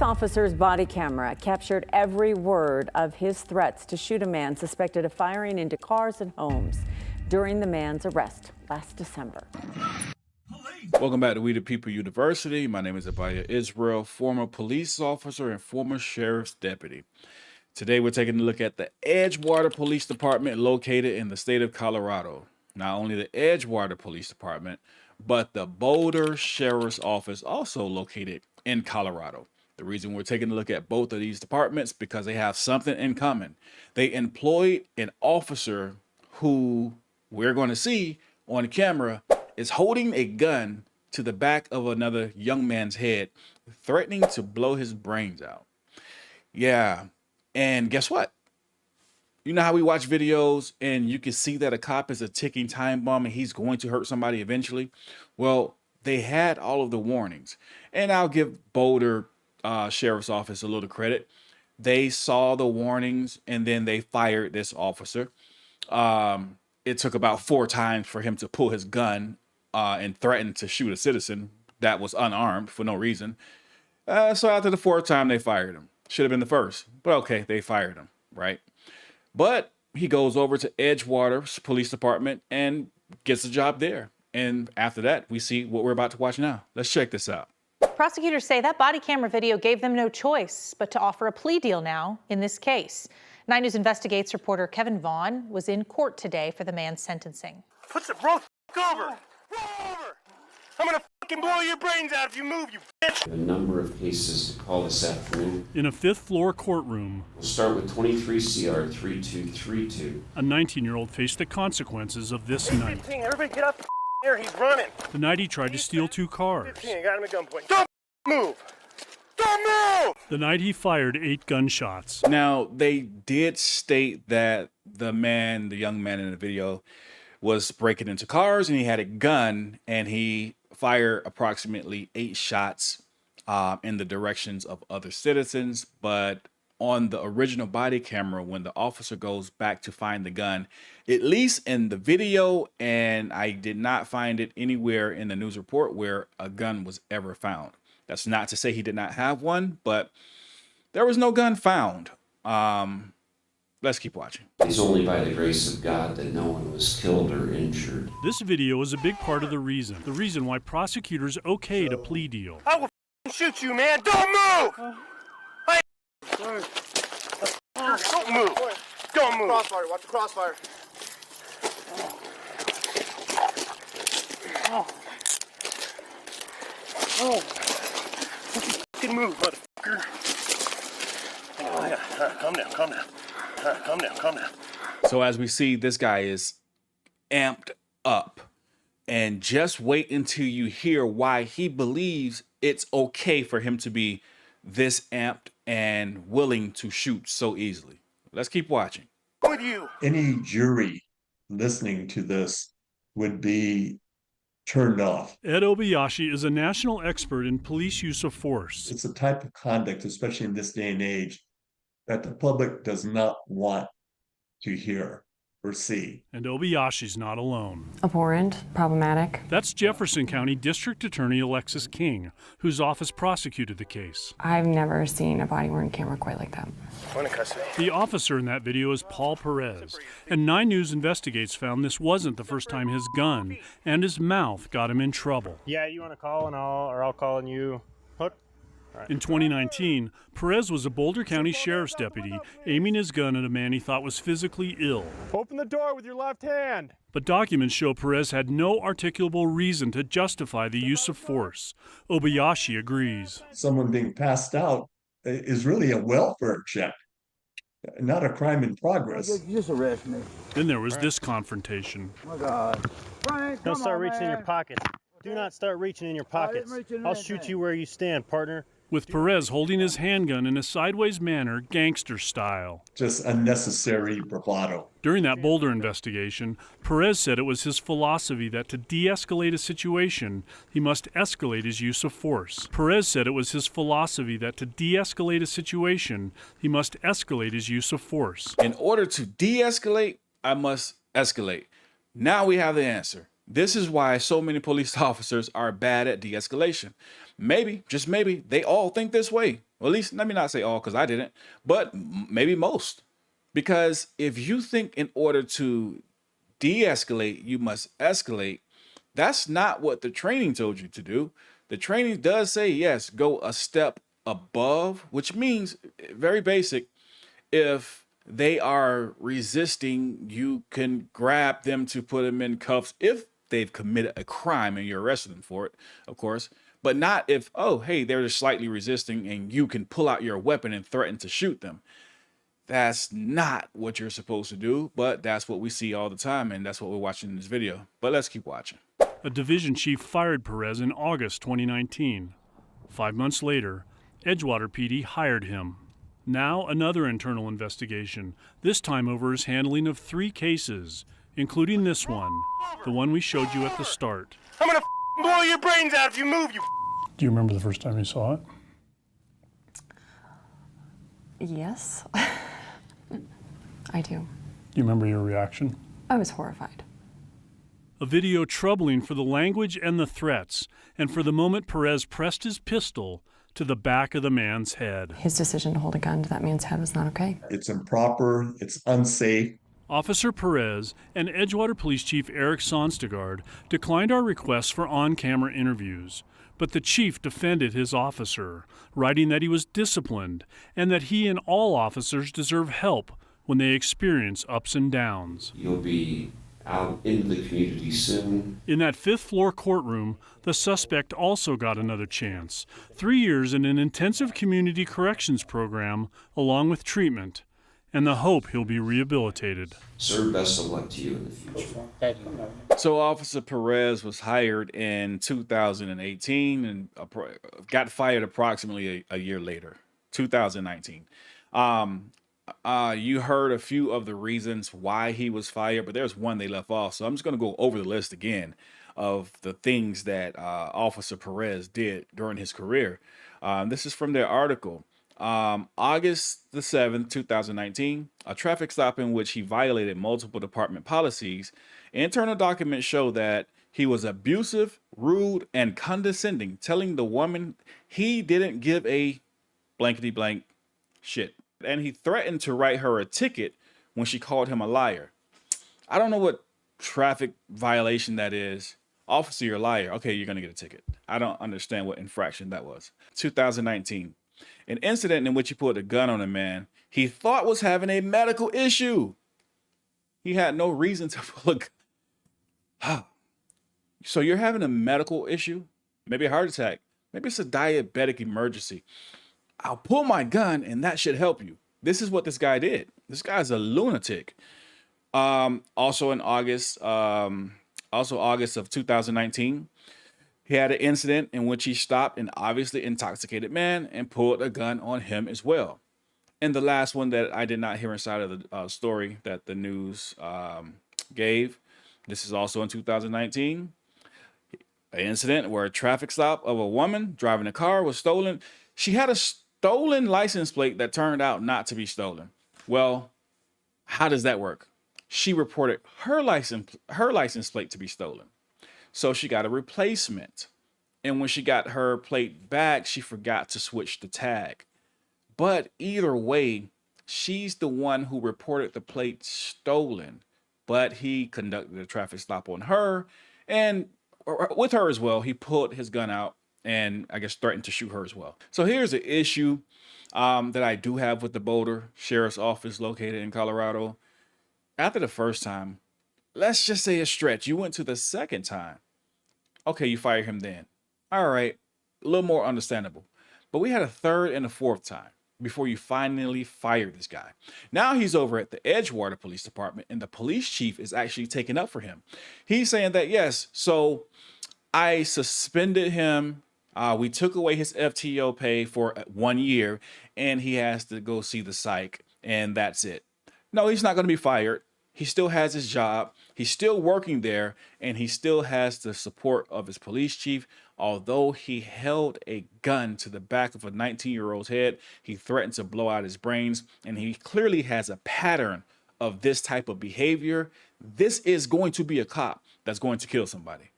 Officer's body camera captured every word of his threats to shoot a man suspected of firing into cars and homes during the man's arrest last December. Welcome back to We the People University. My name is Abiyah Israel, former police officer and former sheriff's deputy. Today we're taking a look at the Edgewater Police Department located in the state of Colorado. Not only the Edgewater Police Department, but the Boulder Sheriff's Office, also located in Colorado. The reason we're taking a look at both of these departments because they have something in common. They employed an officer who we're going to see on camera is holding a gun to the back of another young man's head, threatening to blow his brains out. Yeah, and guess what? You know how we watch videos and you can see that a cop is a ticking time bomb and he's going to hurt somebody eventually? Well, they had all of the warnings. And I'll give Boulder Sheriff's Office a little credit. They saw the warnings and then they fired this officer. It took about 4 times for him to pull his gun and threaten to shoot a citizen that was unarmed for no reason. So after the 4th time, they fired him. Should have been the first, but okay, they fired him, right? But he goes over to Edgewater Police Department and gets the job there. And after that, we see what we're about to watch now. Let's check this out. Prosecutors say that body camera video gave them no choice but to offer a plea deal now in this case. 9 News Investigates reporter Kevin Vaughn was in court today for the man's sentencing. Put the roll over! Roll over! I'm gonna fucking blow your brains out if you move, you bitch! A number of cases to call this afternoon. In a 5th-floor courtroom, We'll start with 23 CR 3232. a 19-year-old faced the consequences of this night. 15, everybody get up here, he's running. The night he tried to steal 2 cars. 15, I got him at gunpoint. Don't move! Don't move! The night he fired 8 gunshots. Now, they did state that the young man in the video was breaking into cars and he had a gun and he fired approximately 8 shots in the directions of other citizens. But on the original body camera, when the officer goes back to find the gun, at least in the video, and I did not find it anywhere in the news report where a gun was ever found. That's not to say he did not have one, but there was no gun found. Let's keep watching. It's only by the grace of God that no one was killed or injured. This video is a big part of the reason why prosecutors okayed a plea deal. I will shoot you, man! Don't move! Don't move! Don't move! Crossfire, watch the crossfire. Fucking move, motherfucker! Oh, yeah. All right, calm down, calm down. All right, calm down, calm down. So as we see, this guy is amped up. And just wait until you hear why he believes it's okay for him to be this amped and willing to shoot so easily. Let's keep watching. With you. Any jury listening to this would be turned off. Ed Obayashi is a national expert in police use of force. It's a type of conduct, especially in this day and age, that the public does not want to hear or see. And Obayashi's not alone. Abhorrent, problematic. That's Jefferson County District Attorney Alexis King, whose office prosecuted the case. I've never seen a body-worn camera quite like that. Point of custody. The officer in that video is Paul Perez, and 9 News Investigates found this wasn't the first time his gun and his mouth got him in trouble. Yeah, you want to call and I'll call on you. Hook. Right. In 2019, Perez was a Boulder County Sheriff's deputy aiming his gun at a man he thought was physically ill. Open the door with your left hand. But documents show Perez had no articulable reason to justify the use of force. Obayashi agrees. Someone being passed out is really a welfare check, not a crime in progress. Just arrest me. Then there was this confrontation. Oh, God. Frank, Don't start on, reaching in man. your pockets. Do not start reaching in your pockets. I'll shoot you where you stand, partner. With Perez holding his handgun in a sideways manner, gangster style. Just unnecessary bravado. During that Boulder investigation, Perez said it was his philosophy that to de-escalate a situation, he must escalate his use of force. Perez said it was his philosophy that to de-escalate a situation, he must escalate his use of force. In order to de-escalate, I must escalate. Now we have the answer. This is why so many police officers are bad at de-escalation. maybe, just maybe, they all think this way. Well, at least, let me not say all, because I didn't, but maybe most. Because if you think in order to de-escalate, you must escalate, that's not what the training told you to do. The training does say, yes, go a step above, which means, very basic, if they are resisting, you can grab them to put them in cuffs if they've committed a crime and you're arresting them for it, of course. But not if, oh, hey, they're just slightly resisting and you can pull out your weapon and threaten to shoot them. That's not what you're supposed to do, but that's what we see all the time, and that's what we're watching in this video. But let's keep watching. A division chief fired Perez in August 2019. 5 months later, Edgewater PD hired him. Now another internal investigation, this time over his handling of 3 cases, including this one, the one we showed you at the start. I'm gonna blow your brains out if you move, you. Do you remember the first time you saw it? Yes. I do. Do you remember your reaction? I was horrified. A video troubling for the language and the threats, and for the moment Perez pressed his pistol to the back of the man's head. His decision to hold a gun to that man's head was not okay. It's improper, it's unsafe. Officer Perez and Edgewater Police Chief Eric Sonstegard declined our requests for on-camera interviews, but the chief defended his officer, writing that he was disciplined and that he and all officers deserve help when they experience ups and downs. You'll be out in the community soon. In that 5th floor courtroom, the suspect also got another chance. 3 years in an intensive community corrections program, along with treatment, and the hope he'll be rehabilitated. Sir, best of luck to you in the future. So Officer Perez was hired in 2018 and got fired approximately a year later, 2019. You heard a few of the reasons why he was fired, but there's one they left off. So I'm just going to go over the list again of the things that Officer Perez did during his career. This is from their article. August the 7th, 2019, a traffic stop in which he violated multiple department policies. Internal documents show that he was abusive, rude, and condescending, telling the woman he didn't give a blankety blank shit. And he threatened to write her a ticket when she called him a liar. I don't know what traffic violation that is. Officer, you're a liar. Okay, you're going to get a ticket. I don't understand what infraction that was. 2019. An incident in which he pulled a gun on a man he thought was having a medical issue. He had no reason to pull a gun. So you're having a medical issue? Maybe a heart attack. Maybe it's a diabetic emergency. I'll pull my gun and that should help you. This is what this guy did. This guy's a lunatic. Also in August of 2019, he had an incident in which he stopped an obviously intoxicated man and pulled a gun on him as well. And the last one that I did not hear inside of the story that the news gave, this is also in 2019, an incident where a traffic stop of a woman driving a car was stolen. She had a stolen license plate that turned out not to be stolen. Well, how does that work? She reported her license plate to be stolen. So she got a replacement. And when she got her plate back, she forgot to switch the tag. But either way, she's the one who reported the plate stolen. But he conducted a traffic stop on her, and with her as well. He pulled his gun out and I guess threatened to shoot her as well. So here's an issue that I do have with the Boulder Sheriff's Office located in Colorado. After the first time, let's just say a stretch, you went to the second time. Okay, you fired him then. All right, a little more understandable. But we had a third and a fourth time before you finally fired this guy. Now he's over at the Edgewater Police Department and the police chief is actually taking up for him. He's saying that, yes, so I suspended him. We took away his FTO pay for 1 year and he has to go see the psych and that's it. No, he's not going to be fired. He still has his job. He's still working there and he still has the support of his police chief. Although he held a gun to the back of a 19-year-old's head, he threatened to blow out his brains, and he clearly has a pattern of this type of behavior. This is going to be a cop that's going to kill somebody.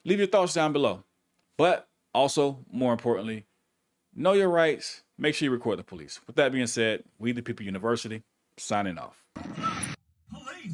Leave your thoughts down below. But Also, more importantly, know your rights. Make sure you record the police. With that being said, We the People University, signing off.